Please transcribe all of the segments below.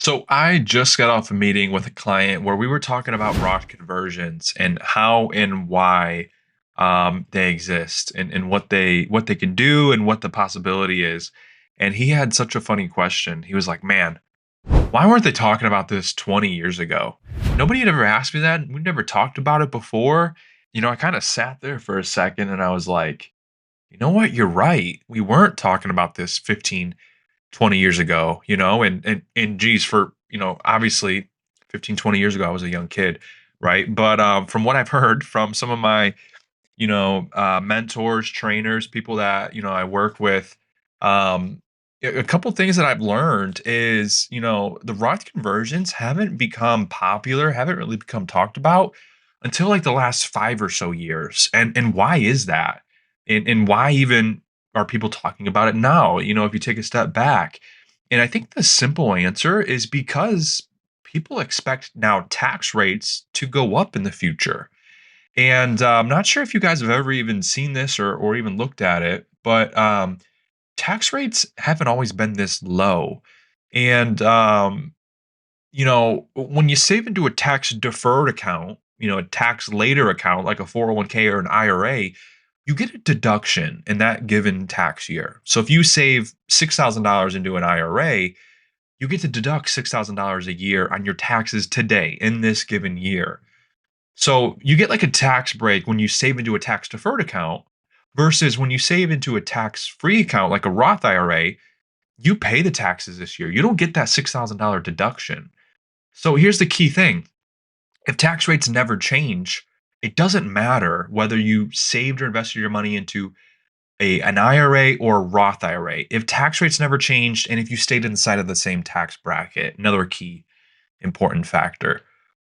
So I just got off a meeting with a client where we were talking about Roth conversions and how and why they exist and what they can do and what the possibility is. And he had such a funny question. He was like, "Man, why weren't they talking about this 20 years ago? Nobody had ever asked me that. We never talked about it before." I kind of sat there for a second and I was like, "You know what? You're right. We weren't talking about this 15, 20 years ago, and geez, for, obviously 15, 20 years ago, I was a young kid, right? But from what I've heard from some of my, mentors, trainers, people that, I work with, um, a couple things that I've learned is, the Roth conversions haven't become popular, haven't really become talked about until like the last 5 or so years. And why is that? And why even are people talking about it now? If you take a step back. And I think the simple answer is because people expect now tax rates to go up in the future. And I'm not sure if you guys have ever even seen this or even looked at it, but tax rates haven't always been this low. And when you save into a tax deferred account, a tax later account like a 401k or an IRA, you get a deduction in that given tax year. So if you save $6,000 into an IRA, you get to deduct $6,000 a year on your taxes today in this given year. So you get like a tax break when you save into a tax deferred account versus when you save into a tax free account like a Roth IRA, you pay the taxes this year. You don't get that $6,000 deduction. So here's the key thing: if tax rates never change, it doesn't matter whether you saved or invested your money into an IRA or a Roth IRA. If tax rates never changed and if you stayed inside of the same tax bracket, another key important factor.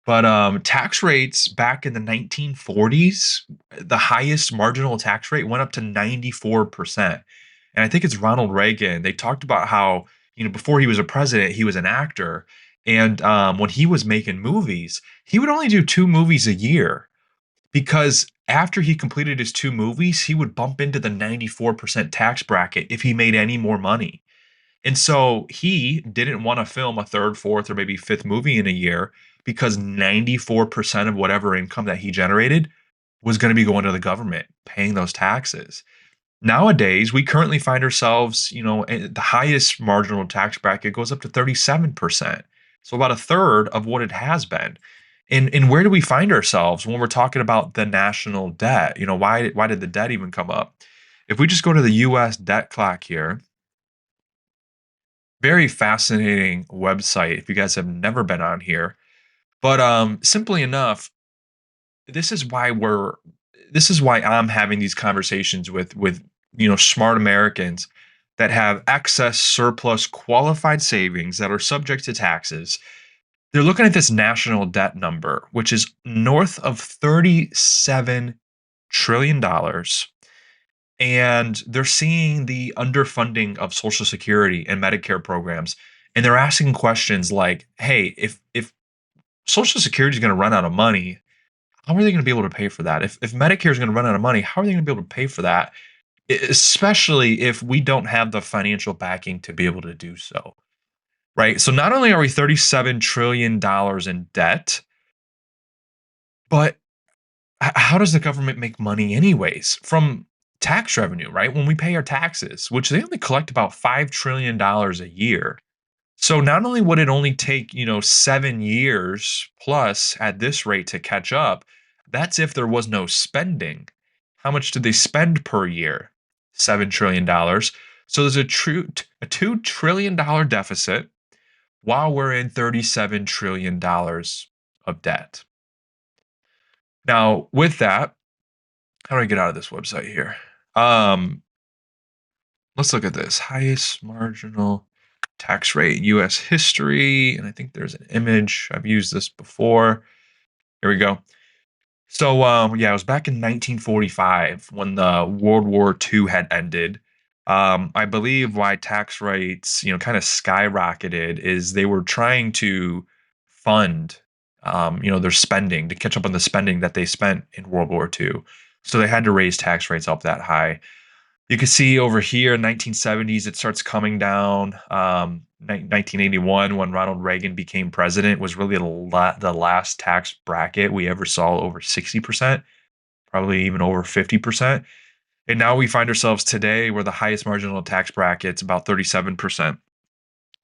But tax rates back in the 1940s, the highest marginal tax rate went up to 94%. And I think it's Ronald Reagan. They talked about how, before he was a president, he was an actor. And when he was making movies, he would only do two movies a year because after he completed his two movies, he would bump into the 94% tax bracket if he made any more money. And so he didn't want to film a third, fourth, or maybe fifth movie in a year because 94% of whatever income that he generated was going to be going to the government, paying those taxes. Nowadays, we currently find ourselves, the highest marginal tax bracket goes up to 37%. So about a third of what it has been. And where do we find ourselves when we're talking about the national debt? Why did the debt even come up? If we just go to the US debt clock here, very fascinating website if you guys have never been on here. But simply enough, this is why we're this is why I'm having these conversations with smart Americans that have excess surplus qualified savings that are subject to taxes. They're looking at this national debt number, which is north of $37 trillion, and they're seeing the underfunding of Social Security and Medicare programs, and they're asking questions like, "Hey, if Social Security is going to run out of money, how are they going to be able to pay for that? If Medicare is going to run out of money, how are they going to be able to pay for that? Especially if we don't have the financial backing to be able to do so." Right? So not only are we $37 trillion in debt, but how does the government make money anyways? From tax revenue, right? When we pay our taxes, which they only collect about $5 trillion a year. So not only would it only take, 7 years plus at this rate to catch up, that's if there was no spending. How much did they spend per year? $7 trillion. So there's a $2 trillion deficit while we're in $37 trillion of debt. Now, with that, how do I get out of this website here? Um, let's look at this. Highest marginal tax rate, US history. And I think there's an image. I've used this before. Here we go. So, yeah, it was back in 1945 when the World War II had ended. I believe why tax rates, kind of skyrocketed is they were trying to fund, their spending to catch up on the spending that they spent in World War II. So they had to raise tax rates up that high. You can see over here in 1970s, it starts coming down. 1981, when Ronald Reagan became president, was really the last tax bracket we ever saw over 60%, probably even over 50%. And now we find ourselves today where the highest marginal tax bracket's about 37%.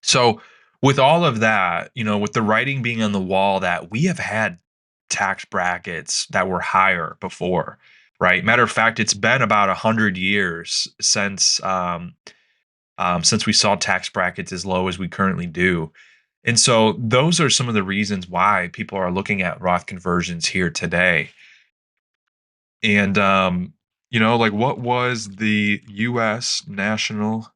So with all of that, with the writing being on the wall that we have had tax brackets that were higher before, right? Matter of fact, it's been about 100 years since we saw tax brackets as low as we currently do. And so those are some of the reasons why people are looking at Roth conversions here today. And like what was the US national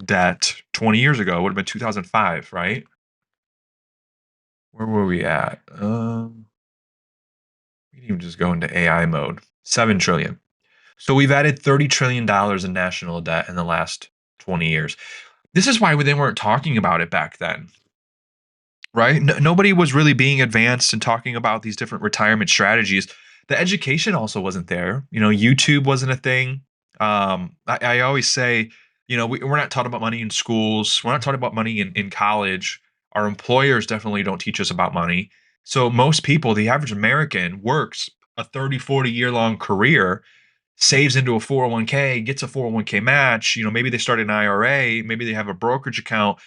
debt 20 years ago? It would have been 2005, right? Where were we at? We can even just go into AI mode. 7 trillion. So we've added $30 trillion in national debt in the last 20 years. This is why they weren't talking about it back then, right? Nobody was really being advanced and talking about these different retirement strategies. The education also wasn't there. YouTube wasn't a thing. I always say, we're not taught about money in schools. We're not taught about money in college. Our employers definitely don't teach us about money. So most people, the average American, works a 30, 40 year long career, saves into a 401k, gets a 401k match. Maybe they start an IRA, maybe they have a brokerage account.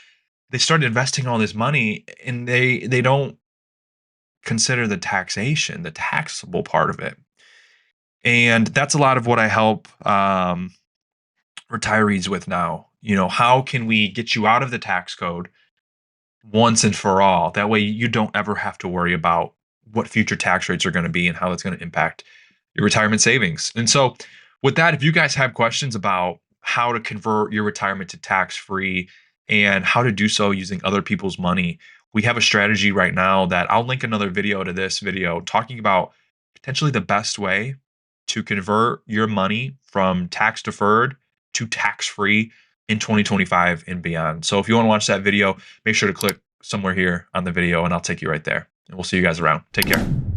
They start investing all this money and they don't consider the taxation, the taxable part of it. And that's a lot of what I help retirees with now. How can we get you out of the tax code once and for all? That way you don't ever have to worry about what future tax rates are going to be and how that's going to impact your retirement savings. And so, with that, if you guys have questions about how to convert your retirement to tax free and how to do so using other people's money, we have a strategy right now that I'll link another video to this video talking about potentially the best way to convert your money from tax deferred to tax free in 2025 and beyond. So if you want to watch that video, make sure to click somewhere here on the video and I'll take you right there. And we'll see you guys around. Take care.